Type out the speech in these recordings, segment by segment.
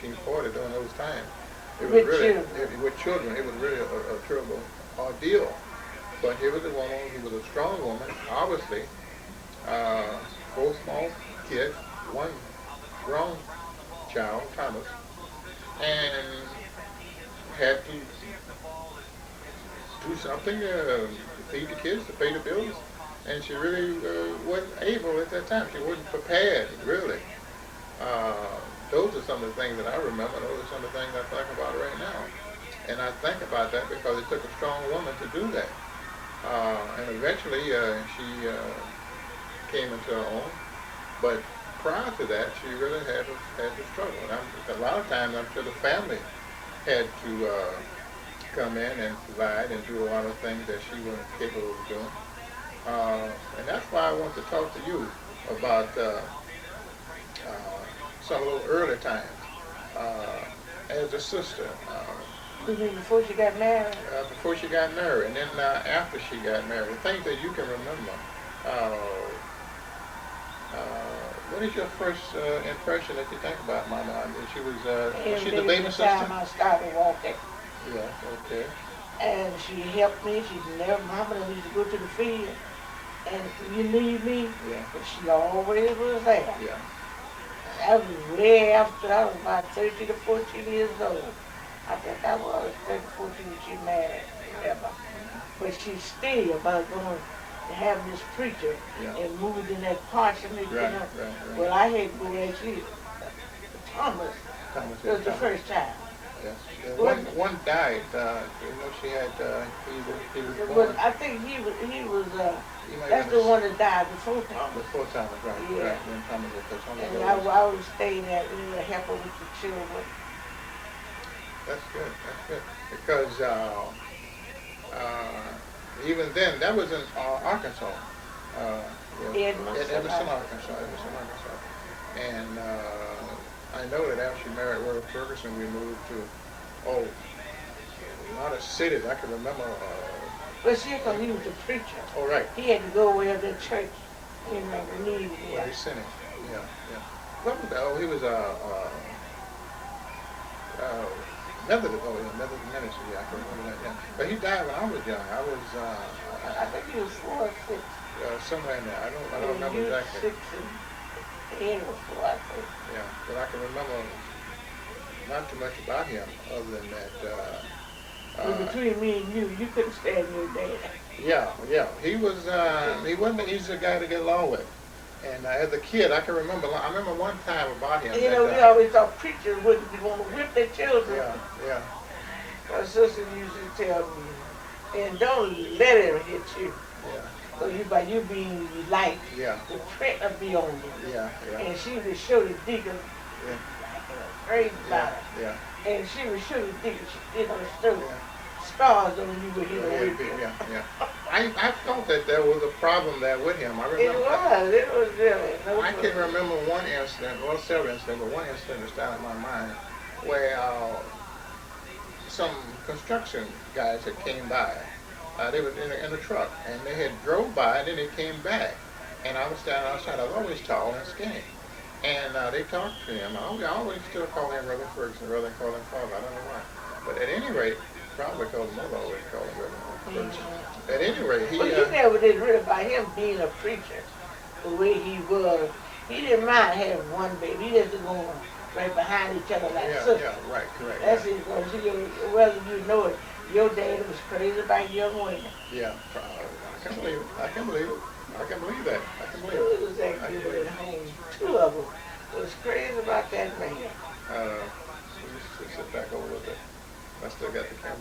1940 during those times. It was With really, children. with children, it was really a terrible ordeal. But here was a woman who was a strong woman, obviously, uh, four small kids, one grown child, Thomas, and had to do something to feed the kids, to pay the bills, and she really wasn't able at that time. She wasn't prepared, really. Those are some of the things that I remember. Those are some of the things I think about right now. And I think about that because it took a strong woman to do that. And eventually she came into her own. But prior to that, she really had to struggle. And a lot of times, I'm sure the family had to come in and provide and do a lot of things that she wasn't capable of doing. And that's why I want to talk to you about some of those early times as a sister. You mean before she got married? Before she got married, and then after she got married, the things that you can remember. Uh, what is your first impression that you think about Mama? Was she the baby The sister? time I started walking. Yeah, okay. And she helped me. She never, Mama used to go to the field. And you need me, Yeah, but she always was there. yeah, That was way after I was about 13 or 14 years old. I think I was 13, 14 when she married, remember. But she still about going to have this preacher yeah. and moved in that parsonage, Right, right, right. Well, I had to go there, Thomas, Thomas, it was the Thomas. first time. Yes. Yeah, What? one died. She had. He was But born I think he was, he might that's have the been one that died before Thomas. before Thomas, right? Yeah. Right. When Thomas was because Thomas And was. I always stayed there to help her with the children. That's good. That's good. Because even then, that was in Arkansas. Yeah, Edmondson, Arkansas. Edmondson, Arkansas. And I know that after she married Willie Ferguson, we moved to a lot of cities. I can remember. But see, because he was a preacher, Oh, right. he had to go where the church, needed Where him. they sent him. Yeah, yeah. He was Methodist. Oh, yeah, Methodist ministry. Yeah, I can remember that. Yeah. But he died when I was young. I was I think he was 4 or 6. somewhere in there. I don't remember He was exactly. 6 and Ed was 4, I think. Yeah, but I can remember not too much about him other than that. But between me and you couldn't stand your dad. Yeah, yeah. He wasn't an easy guy to get along with. And as a kid, I remember one time about him. You know, we always thought preachers wouldn't want to whip their children. Yeah, yeah, My sister used to tell me, and don't let him hit you. yeah, So by you being light, yeah, the threat will be on you. yeah, yeah, And she would show the deacon, yeah, crazy about it. yeah, And she would show the deacon, show yeah. scars on you when he was Yeah, with you. yeah, yeah. I thought that there was a problem there with him. It was really. I can remember one incident, well, several incidents, but one incident that started in my mind where some construction guys had came by. They were in a truck, and they had drove by, and then they came back. And I was standing outside. I was always tall and skinny. And they talked to him. I always still call him Reverend Ferguson rather than call him Father. I don't know why. But at any rate, probably because mother always called him Reverend Ferguson. At any rate, But you never did really about him being a preacher, the way he was. He didn't mind having one baby. He just going right behind each other like sisters. Yeah, right, correct. That's it. Whether you know it, your dad was crazy about young women. Yeah, I can believe it. I can believe it. I can believe that. I can believe Two it. was that good at home. 2 of them was crazy about that man. Let me sit back over a little bit. I still got the camera.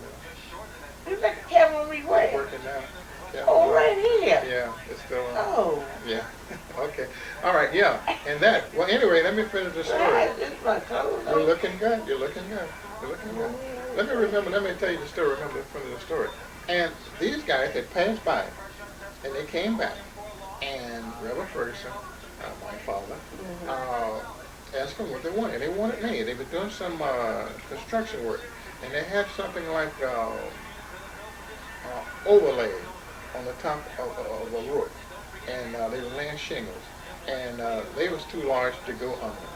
You got the camera me It's where? working now. Oh, right here. Yeah, it's still on. Oh. Yeah. Okay. All right. Yeah. And that. Well, anyway, let me finish the story. It's my clothes. You're looking good. You're looking good. You're looking good. Let me tell you the story. Remember from the story. And these guys had passed by, and they came back, and Reverend Ferguson, my father, asked them what they wanted. They wanted me. They were doing some construction work, and they had something like overlay on the top of a roof, and they were laying shingles, and they was too large to go under,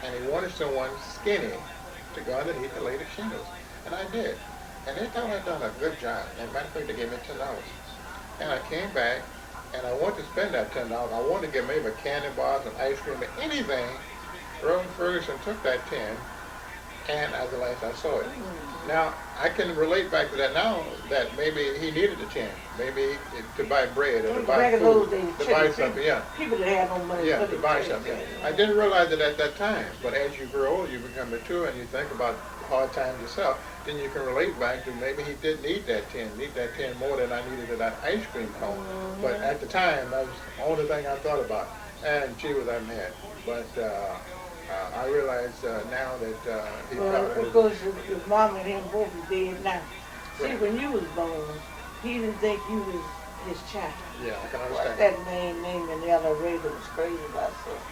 and they wanted someone skinny to go underneath the latest shingles. And I did. And they thought I'd done a good job. And matter of fact, they gave me $10. And I came back, and I wanted to spend that $10. I wanted to get maybe a candy bar, some ice cream, or anything. Reverend Ferguson took that 10, and as the last I saw it. Now, I can relate back to that now, that maybe he needed the 10. Maybe to buy bread or to buy food, to buy something, yeah. People that have no money. Yeah, to buy something. Yeah. I didn't realize it at that time, but as you grow older, you become mature, and you think about hard times yourself, then you can relate back to maybe he did need that 10, more than I needed that ice cream cone. But at the time, that was the only thing I thought about. And gee, was I mad. But I realize now that he probably... Of course, your mom and him both are dead now. See, Right. when you was born, he didn't think you was his child. Yeah, I can What understand. that man named in Ella Ray that was crazy about stuff.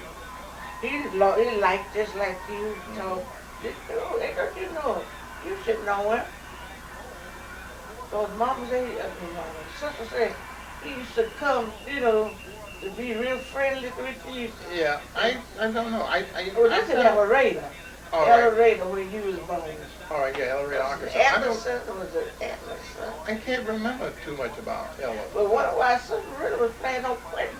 He liked just like you, you know. This dude, don't you know? You should know him. So his mama said, sister said, he used to come, you know, to be real friendly with you. Yeah, I don't know. Well, this is Ella Ray. All Ella right. Ray, where you was born. All right, yeah, Ellery, Arkansas. Anderson was an Anderson. I can't remember too much about Ella. But why sister really was playing no Quentin.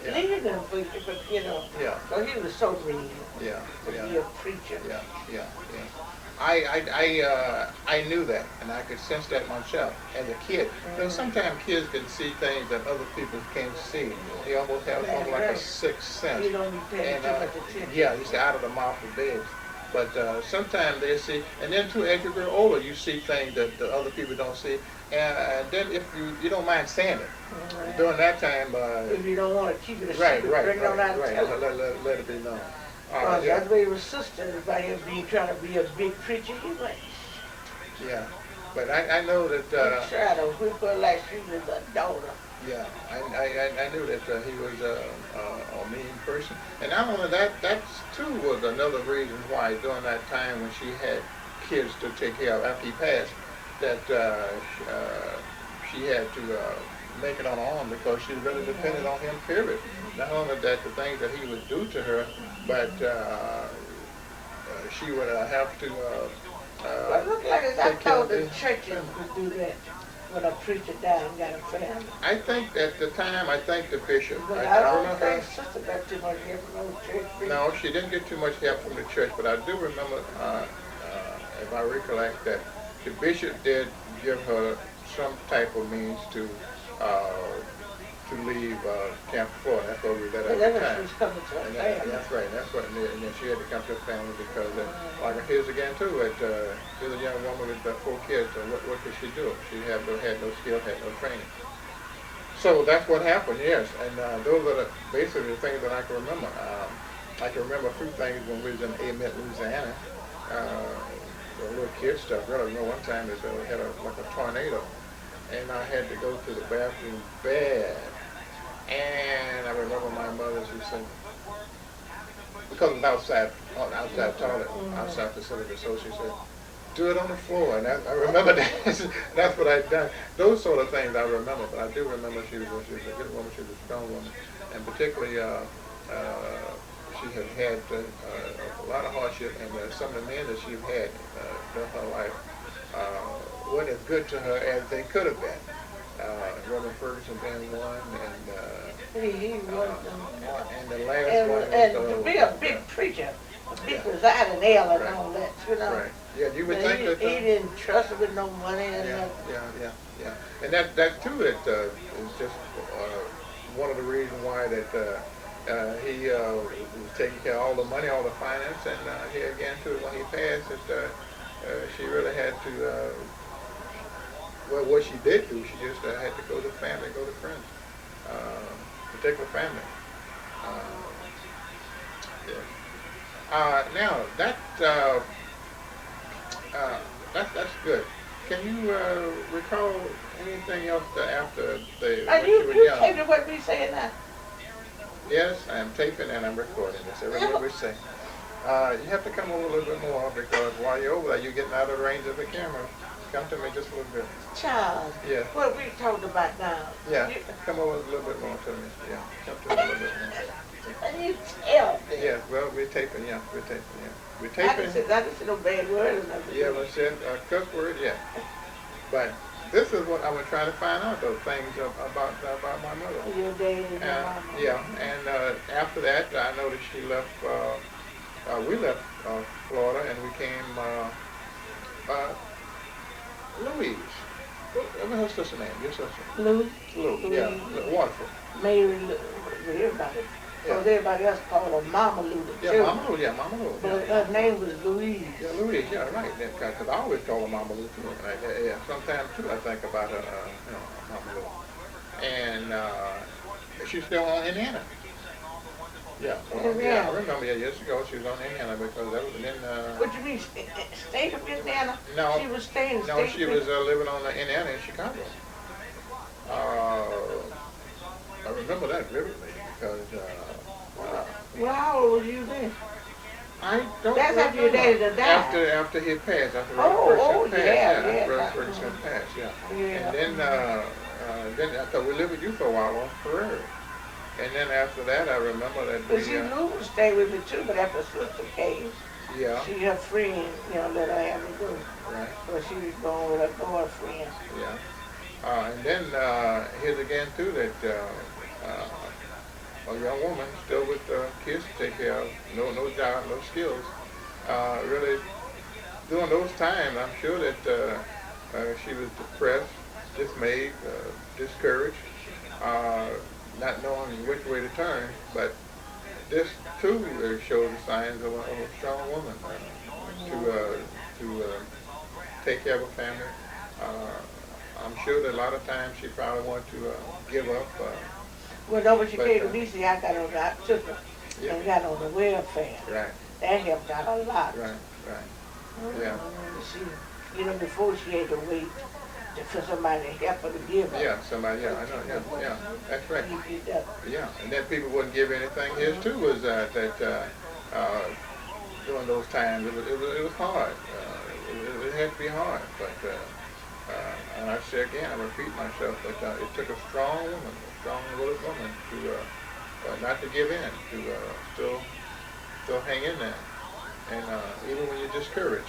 Yeah. Leaving him for you, but you know. Yeah. So he was so mean Yeah, to be yeah, a preacher. yeah, yeah, yeah. I knew that, and I could sense that myself as a kid. You know, sometimes kids can see things that other people can't see. They almost have something like a sixth sense. You don't be paying And too much attention. yeah, you say out of the mouth of babes. But sometimes they see, and then too, as you grow older, you see things that the other people don't see. And then if you don't mind saying it, during that time, If you don't want to keep it a right, secret, right, bring it on out and right, tell right. it. Let it be known. Yeah. That's why his sister, by him trying to be a big preacher, he went, Yeah, but I know that. he tried to whip her like she was a daughter. Yeah, I knew that he was a mean person, and not only that, that too was another reason why during that time when she had kids to take care of after he passed, that she had to make it on her own because she really depended on him. Period. Not only that, the things that he would do to her, but she would have to. But it looked like I take care thought of the this. churches would do that when a preacher died and got a family. I think at the time, I think the bishop. But I don't remember. think sister got too much help from no church preacher. No, she didn't get too much help from the church, but I do remember, if I recollect, that the bishop did give her some type of means to leave Camp Florida. That's what we did at That's the when she time. was coming to her And family. that's right. That's what. And then she had to come to the family because, like here's again too. Here's a young woman with 4 kids. So what could she do? She had no skill, had no training. So that's what happened. Yes, and those are basically the things that I can remember. I can remember a few things when we was in Amet, Louisiana. The little kid stuff. Really, one time they had like a tornado, and I had to go to the bathroom bad. And I remember my mother, she said, because it was outside toilet, outside facility, so she said, do it on the floor. And I remember that. That's what I'd done. Those sort of things I remember, but I do remember she was a good woman, she was a strong woman. And particularly, she had a lot of hardship, and some of the men that she had during her life weren't as good to her as they could have been. Reverend Ferguson being one, He was and the last one was and to be a big preacher, a big presiding elder and all that, you know. right. Yeah, you would But think that. he didn't trust her with no money and Yeah, nothing. yeah. And that too, it is just one of the reasons why that he was taking care of all the money, all the finance, and here again too, when he passed, she really had to. Well, what she did do, she just had to go to family, go to friends, particular family. Yeah. Now that's good. Can you recall anything else after when You you were young? taping what we saying now? Yes, I'm taping and I'm recording this. Everything we say. You have to come over a little bit more because while you're over there, you're getting out of the range of the camera. Come to me just a little bit. Child, Yeah. what we talked about now. Yeah. Come over a little bit more to me. Yeah. Come to me a little bit more. And you tell them. Yeah, well, we're taping, yeah, we're taping, yeah. We're I taping, didn't say no bad word or nothing. you ever said a cuss word? Yeah. But this is what I was trying to find out, those things about my mother. Your dad and your mama. Yeah, and after that, I noticed she left, we left Florida and we came, Louise. What's her sister name? Your sister? Lou. Lou, Louise. yeah, Waterford. Mary Lou. Everybody. Yeah. Because everybody else called her Mama Lou. Yeah, Mama Lou, yeah, Mama Lou. But Yeah. her name was Louise. Yeah, Louise, yeah, right. Because I always call her Mama Lou too. Yeah, sometimes too I think about her, Mama Lou. And she's still on Indiana. Yeah, well, yeah, I remember years ago she was on Indiana because that was in. What you mean, state of Indiana? No, she was staying in no, state she was living on Indiana in Chicago. I remember that vividly because. Well, how old was you then? I don't That's after your daddy died. After he had passed, after Oh, Ferguson passed, yeah. after Ferguson passed, yeah. Yeah. And then I thought we lived with you for a while on Ferrari. And then after that, I remember that But see, Lou would stay with me too, but after sister came, yeah, she, her friend, let her have me go. right, So she was going with her boyfriend. yeah. And then here's again too that a young woman still with kids to take care of, no job, no skills. Really, during those times, I'm sure that she was depressed, dismayed, discouraged, not knowing which way to turn. But this too shows the signs of a strong woman to take care of her family. I'm sure that a lot of times she probably wanted to give up. Well, no, when she came to me, see, I took her Yeah. and got on the welfare. Right, That helped out a lot. right. Yeah. She, before she had to wait for somebody to help her to give her. Yeah, somebody, yeah, I know, yeah, that's right. You did that. Yeah, and then people wouldn't give anything. His too was that during those times it was hard. It had to be hard, but and I say again, I repeat myself, but it took a strong woman, a strong-willed woman to not to give in, to still hang in there, and even when you're discouraged,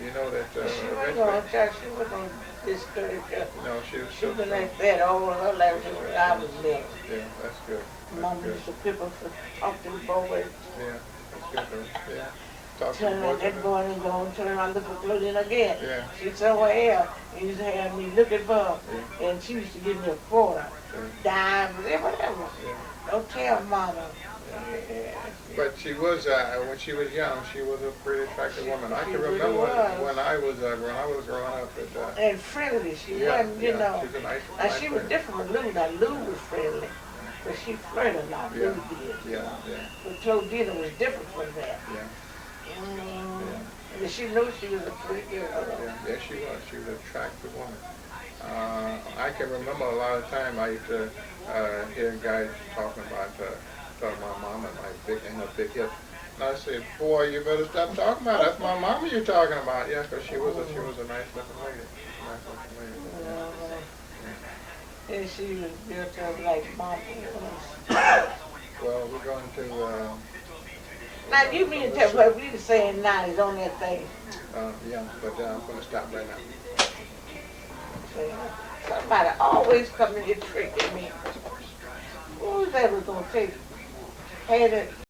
you know that She wasn't eventually. going to church. She wasn't going to discourage her. No, she was She still been strong. like that all her life since I was little. Yeah, that's good. Mama That's used good. to pick up to talk to the boys. Yeah, that's good though. Yeah. Talk to Turn the around, boys. that boy is going to turn around, look for Clodernia again. Yeah. She's somewhere else. He used to have me looking for her. Yeah. And she used to give me a quarter, dime, whatever. Yeah. Don't tell Mama. Yeah. But she was, when she was young, she was a pretty attractive woman. I She can really remember was. when I was growing up. That, And friendly, she yeah, wasn't, yeah, she's a Now she was lady. different from Lou. Now Lou was friendly, but she flirted a lot. Yeah, Lou did. yeah, yeah, But Clodernia was different from that. yeah, And she knew she was a pretty girl. yeah. She was. She was an attractive woman. I can remember a lot of time I used to hear guys talking about my mom and her big hips. And I said, boy, you better stop talking about it. That's my mama you're talking about. Yeah, because she was a nice looking lady. Nice looking lady. And she was built up like Mama was. Well, we're going to. Now you mean to tell what we were saying now is on that thing. Yeah, but I'm going to stop right now. Somebody always come in here tricking me. Who was that was gonna take had it